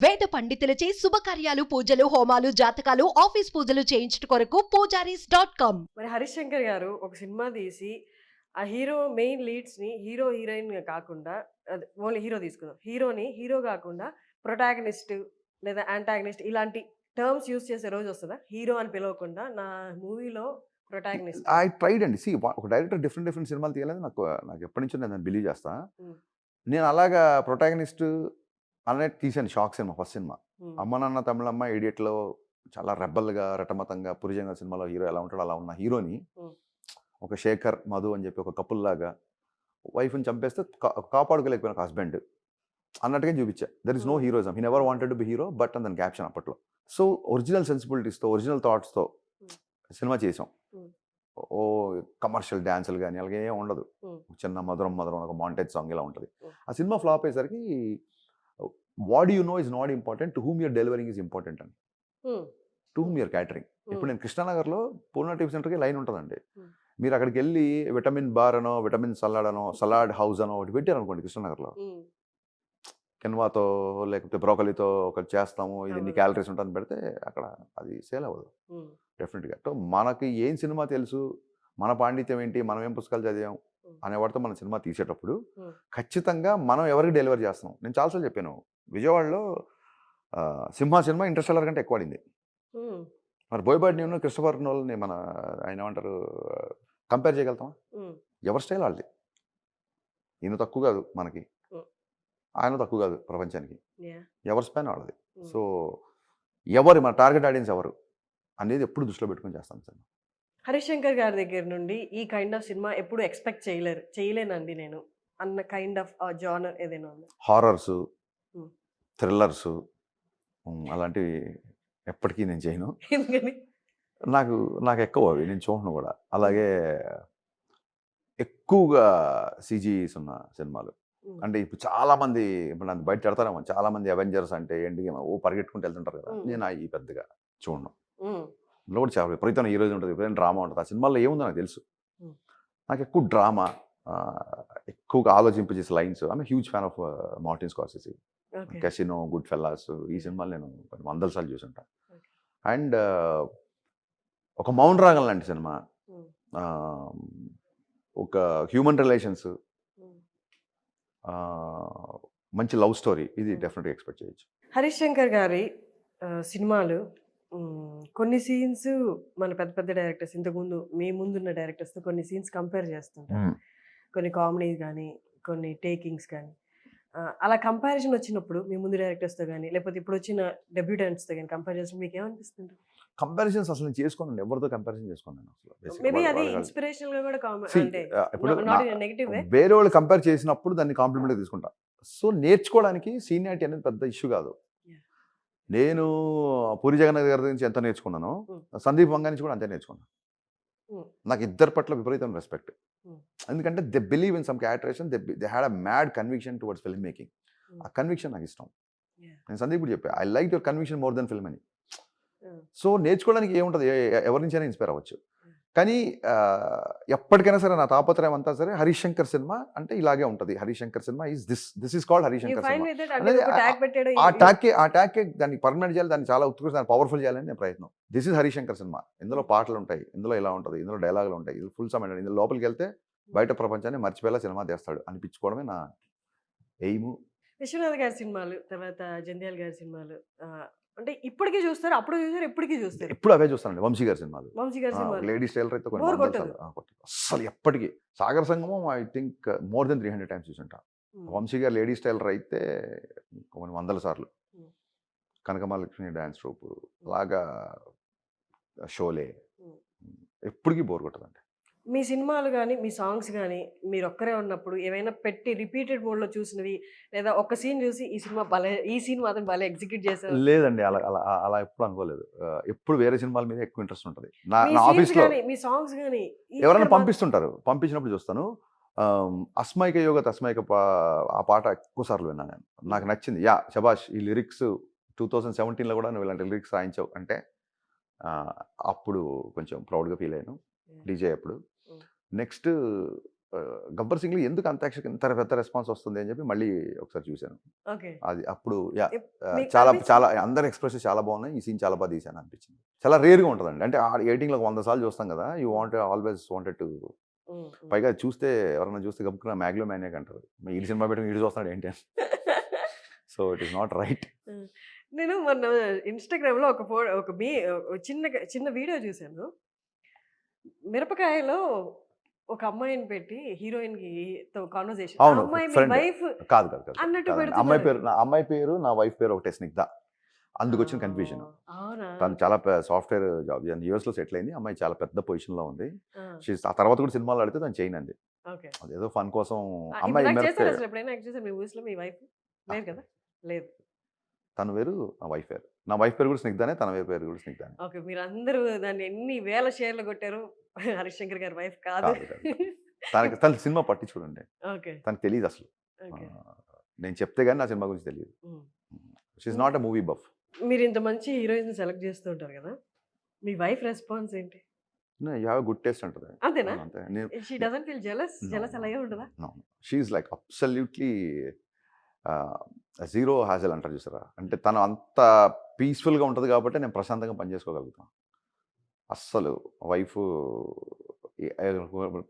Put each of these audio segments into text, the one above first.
వేద పండితులచే శుభకార్యాలు పూజలు హోమాలు జాతకాలు ఆఫీస్ పూజలు చేయించుట కొరకు పూజారీస్.com. మరి హరీష్ శంకర్ గారు ఒక సినిమా తీసి ఆ హీరో మెయిన్ లీడ్స్ని హీరో హీరోయిన్ కాకుండా అది ఓన్లీ హీరో తీసుకుందాం, హీరోని హీరో కాకుండా ప్రొటాగనిస్ట్ లేదా యాంటాగనిస్ట్ ఇలాంటి టర్మ్స్ యూస్ చేసే రోజు వస్తుందా? హీరో అని పిలవకుండా నా మూవీలో ప్రొటాగనిస్ట్. ఐ ట్రైడ్ అండి. ఒక డైరెక్టర్ డిఫరెంట్ సినిమాలు తీయాలని నాకు నాకు ఎప్పటి నుంచో నేను బిలీవ్ చేస్తా. నేను అలాగా ప్రొటాగనిస్ట్ అన్నట్టు తీశాను షాక్ సినిమా, ఫస్ట్ సినిమా. అమ్మ నాన్న తమిళమ్మ ఇడియట్లో చాలా రెబ్బల్గా రటమతంగా పురిజంగా సినిమాలో హీరో ఎలా ఉంటాడో అలా ఉన్న హీరోని ఒక శేఖర్ మధు అని చెప్పి ఒక కపుల్ లాగా వైఫ్ని చంపేస్తే కాపాడుకోలేకపోయిన ఒక హస్బెండ్ అన్నట్టుగా చూపించా. There is no heroism, he never wanted to be hero but అని దాని క్యాప్షన్ అప్పట్లో. సో ఒరిజినల్ సెన్సిబిలిటీస్తో ఒరిజినల్ థాట్స్తో సినిమా చేసాం. ఓ కమర్షియల్ డ్యాన్సులు కానీ అలాగే ఏం ఉండదు. చిన్న మధురం ఒక మాంటేజ్ సాంగ్ ఇలా ఉంటుంది. ఆ సినిమా ఫ్లాప్ అయ్యేసరికి what you know is not important, to whom you're delivering is important అని, టు హూమ్ యూర్ క్యాటరింగ్. ఇప్పుడు నేను కృష్ణానగర్లో పూర్ణ టిఫిన్ సెంటర్కి లైన్ ఉంటుందండి. మీరు అక్కడికి వెళ్ళి విటమిన్ బార్ అనో విటమిన్ సలాడ్ అనో సలాడ్ హౌస్ అనో ఒకటి పెట్టారు అనుకోండి కృష్ణానగర్లో, కెన్వాతో లేకపోతే బ్రోకలీతో ఒకటి చేస్తాము, ఇది ఇన్ని క్యాలరీస్ ఉంటుంది పెడితే అక్కడ అది సేల్ అవ్వదు డెఫినెట్గా. సో మనకి ఏం సినిమా తెలుసు, మన పాండిత్యం ఏంటి, మనం ఏం పుస్తకాలు చదివాం అనేవాడితో మన సినిమా తీసేటప్పుడు ఖచ్చితంగా మనం ఎవరికి డెలివరీ చేస్తున్నాం. నేను చాలాసార్లు చెప్పాను, విజయవాడలో సింహ సినిమా ఇంటర్స్టెల్లర్ కంటే ఎక్కువ ఆడింది. మరి బోయపాటి నేను క్రిస్టఫర్ నోలన్ని మన ఆయన ఏమంటారు కంపేర్ చేయగలుగుతామా? ఎవరి స్టైల్ వాళ్ళది. ఈయన తక్కువ కాదు మనకి, ఆయన తక్కువ కాదు ప్రపంచానికి. ఎవరి స్పాన్ వాళ్ళది. సో ఎవరు మన టార్గెట్ ఆడియన్స్ ఎవరు అనేది ఎప్పుడు దృష్టిలో పెట్టుకుని చేస్తాను సార్. హరీష్ శంకర్ గారి దగ్గర నుండి ఈ కైండ్ ఆఫ్ సినిమా ఎప్పుడు ఎక్స్పెక్ట్ చేయలేనండి నేను అన్న కైండ్ ఆఫ్ జానర్ ఏదైనా ఉంది? హారర్స్, థ్రిల్లర్స్ అలాంటివి ఎప్పటికీ నేను చేయను. నాకు ఎక్కువ అవి నేను చూడను కూడా. అలాగే ఎక్కువగా CGs ఉన్న సినిమాలు అంటే ఇప్పుడు చాలామంది ఇప్పుడు నన్ను బయట పెడతారేమో, చాలామంది అవెంజర్స్ అంటే ఏంటి పరిగెట్టుకుంటూ వెళ్తుంటారు కదా, నేను అవి పెద్దగా చూడను. అందులో కూడా చాలా విపరీతమైన హీరోయిన్ ఉంటుంది, విపరీతమైన డ్రామా ఉంటుంది. ఆ సినిమాల్లో ఏముందో నాకు తెలుసు. నాకు ఎక్కువ డ్రామా, ఎక్కువగా ఆలోచింపజేసే lines. I'm huge fan of Martin Scorsese, Casino, Goodfellas. ఈ సినిమాలు నేను వందల సార్లు చూసుంటాను. అండ్ ఒక మౌన్ రాగం లాంటి సినిమా, ఒక హ్యూమన్ రిలేషన్స్, మంచి లవ్ స్టోరీ, ఇది డెఫినెట్గా ఎక్స్పెక్ట్ చేయొచ్చు. హరీష్ శంకర్ గారి సినిమాలు కొన్ని సీన్స్ మన పెద్ద పెద్ద డైరెక్టర్స్ ఇంతకుముందు మీ ముందున్న డైరెక్టర్స్తో కొన్ని సీన్స్ కంపేర్ చేస్తుంటారు. కొన్ని కామెడీస్ కానీ కొన్ని టేకింగ్స్ కానీ అలా కంపారిజన్ వచ్చినప్పుడు మీ ముందు డైరెక్టర్స్తో కానీ లేకపోతే ఇప్పుడు వచ్చిన డెబ్యూటెంట్స్తో కానీ కంపేర్ చేసినప్పుడు మీకు ఏమనిపిస్తుంది? కంపారిజన్స్ అసలు నేను చేసుకోను, ఎవరితో కంపారిజన్ చేసుకోను. మేబీ అది ఇన్స్పిరేషనల్ గా కూడా అంటే ఇప్పుడు నెగటివ్ వే. వేరే వాళ్ళు కంపేర్ చేసినప్పుడు దాన్ని కాంప్లిమెంట్ తీసుకుంటా. సో నేర్చుకోవడానికి సీనియారిటీ అనేది పెద్ద ఇష్యూ కాదు. నేను పూరి జగన్నాథ్ గారి నుంచి ఎంత నేర్చుకున్నానో సందీప్ వంగా నుంచి కూడా అంతే నేర్చుకున్నాను. నాకు ఇద్దరి పట్ల విపరీతం రెస్పెక్ట్. ఎందుకంటే they believe in some characterisation, they had a mad conviction towards film making. ఆ కన్విక్షన్ నాకు ఇష్టం. నేను సందీప్ కూడా చెప్పా, I like your conviction more than film అని. సో నేర్చుకోవడానికి ఏముంటుంది, ఎవరి నుంచైనా ఇన్స్పైర్ అవ్వచ్చు. కానీ ఎప్పటికైనా సరే నా తాపత్రయం అంతా సరే హరీష్ శంకర్ సినిమా అంటే ఇలాగే ఉంటుంది. Harish Shankar cinema this is called Harish Shankar cinema. ఆ ట్యాగ్ దాన్ని పర్మనెంట్ చేయాలి, దాన్ని చాలా ఉత్కృష్ట, దాన్ని పవర్ఫుల్ చేయాలని నేను ప్రయత్నం. This is Harish Shankar cinema. ఇందులో పాటలు ఉంటాయి, ఇందులో ఇలా ఉంటుంది, ఇందులో డైలాగులు ఉంటాయి, ఇది ఫుల్ సమయం. ఇందులో లోపలికి వెళ్తే బయట ప్రపంచాన్ని మర్చిపోయేలా సినిమా తీస్తాడు అనిపించుకోవడమే నా ఎయిమ్. విశ్వనాథ్ గారి సినిమాలు, తర్వాత జంధ్యాల గారి సినిమాలు అంటే ఇప్పటికీ చూస్తారు, అప్పుడు చూసారు, ఎప్పటికీ చూస్తారు? ఎప్పుడు అవే చూస్తానండి. వంశీ గారి సినిమాలు, లేడీస్ టైలర్ అయితే అసలు ఎప్పటికీ. Sagara Sangamam I think more than 300 times చూసుంటా. వంశీ గారు లేడీస్ టైలర్ అయితే కొన్ని 100 సార్లు. కనకమహాలక్ష్మి డ్యాన్స్ ట్రూప్ అలాగా, షోలే, ఎప్పటికీ బోర్ కొట్టదండి. మీ సినిమాలు కానీ మీ సాంగ్స్ కానీ మీరు ఒక్కరే ఉన్నప్పుడు ఏమైనా పెట్టి రిపీటెడ్ మోడ్లో చూసినవి, లేదా ఒక సీన్ చూసి ఈ సినిమా భలే, ఈ సీన్ మాత్రం భలే ఎగ్జిక్యూట్ చేశారు? లేదండి, అలా అలా అలా ఎప్పుడు అనుకోలేదు. ఎప్పుడు వేరే సినిమాల మీద ఎక్కువ ఇంట్రెస్ట్ ఉంటుంది. నా ఆఫీస్లో మీ సాంగ్స్ కానీ ఎవరైనా పంపిస్తుంటారు, పంపించినప్పుడు చూస్తాను. అస్మైక యోగ తస్మైక ఆ పాట ఎక్కువ సార్లు విన్నాను నేను. నాకు నచ్చింది. శబాష్, ఈ లిరిక్స్ 2017లో కూడా నువ్వు ఇలాంటి లిరిక్స్ రాయించావు అంటే అప్పుడు కొంచెం ప్రౌడ్గా ఫీల్ అయ్యాను. డీజే అప్పుడు. నెక్స్ట్ గబ్బర్ సింగ్లో ఎందుకు అంత ఇంత పెద్ద రెస్పాన్స్ వస్తుంది అని చెప్పి మళ్ళీ ఒకసారి చూశాను. ఓకే. అది అప్పుడు యా మీకు చాలా అనిపించింది? చాలా అందరి ఎక్స్ప్రెషన్స్ చాలా బాగున్నాయి. ఈ సీన్ చాలా బాగా తీశాను అనిపించింది. చాలా రేర్గా ఉంటుందండి. అంటే ఎడిటింగ్లో 100 సార్లు చూస్తాం కదా, యూ ఆల్వేస్ వాంటెడ్ టు. పైగా చూస్తే ఎవరైనా చూస్తే గబుక్కున మ్యాగ్లో మ్యానియాక్ అంటారు. ఈ సినిమా పెట్టుకుని ఇటు చూస్తున్నాడు ఏంటి అని. So it is not right. నేను మొన్న ఇన్స్టాగ్రామ్లో ఒక చిన్న వీడియో చూశాను. మిరపకాయలో ఒక అమ్మాయిని పెట్టి హీరోయిన్ కి కాన్వర్సేషన్, అవును, అమ్మాయి మీ friend. వైఫ్ కాదు అన్నట్టు కాదండి. పెడుతున్నారు. అమ్మాయి పేరు నా వైఫ్ పేరు ఒకటే స్నిగ్ధ. అందుకు వచ్చిన కన్ఫ్యూజన్. అవునా? తను చాలా సాఫ్ట్వేర్ జాబ్ యూఎస్లో సెటిల్ అయింది. అమ్మాయి చాలా పెద్ద పొజిషన్లో ఉంది. ఆ తర్వాత కూడా సినిమాలో ఆడితే తను చేయను అంది. ఓకే. అదేదో ఫన్ కోసం ఇప్పుడు అమ్మాయి నాకు చేశారు మిరపకాయ. అసలు ఎప్పుడైనా యాక్ట్ చేశారు మీ ఊస్ లో? మీ వైఫ్ లేదు కదా? లేదు. తన వేరు నా వైఫ్ పేరు. నా వైఫ్ పేరు కూడా స్నిగ్ధానే, తన పేరు కూడా స్నిగ్ధానే. ఓకే. మీరు అందరూ దాన్ని ఎన్ని వేల షేర్లు కొట్టారు. హరీష్ శంకర్ గారి వైఫ్ కాదు. తన సినిమా పట్టి చూడండి, ఓకే. తనకు తెలియదు అసలు. ఓకే. నేను చెప్తే కానీ నా సినిమా గురించి తెలియదు. She's not a movie buff. మీరు ఇంత మంచి హీరోయిన్స్ సెలెక్ట్ చేస్తూ ఉంటారు కదా, మీ వైఫ్ రెస్పాన్స్ ఏంటి? యూ హ్యావ్ గుడ్ టేస్ట్ అంటుంది. అంతేనా? అంతే. షీ డజంట్ ఫీల్ జెలస్ అలా ఏ ఉండదా? She's like absolutely zero hassle అంటారు చూసారా. అంటే తను అంత పీస్ఫుల్గా ఉంటుంది కాబట్టి నేను ప్రశాంతంగా పనిచేసుకోగలుగుతాను. అస్సలు వైఫ్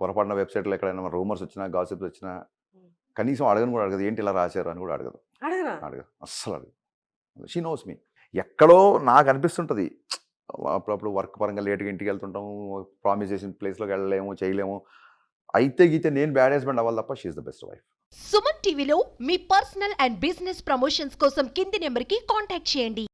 పొరపాటున వెబ్సైట్లో ఎక్కడైనా రూమర్స్ వచ్చినా, గాసిప్స్ వచ్చినా కనీసం అడగను కూడా అడగదు. ఏంటి ఇలా రాశారు అని కూడా అడగదు. అడగదు, అస్సలు అడగదు. She knows me. ఎక్కడో నాకు అనిపిస్తుంటుంది అప్పుడప్పుడు వర్క్ పరంగా లేట్గా ఇంటికి వెళ్తుంటాము, ప్రామిస్ చేసిన ప్లేస్లోకి వెళ్ళలేము, చేయలేము. అయితే గీతే నేను బ్యాడ్ హస్బెండ్ అవ్వాలి తప్ప she is the best wife. Suman టీవీలో మీ పర్సనల్ అండ్ బిజినెస్ ప్రమోషన్స్ కోసం కింది నెంబర్కి కాంటాక్ట్ చేయండి.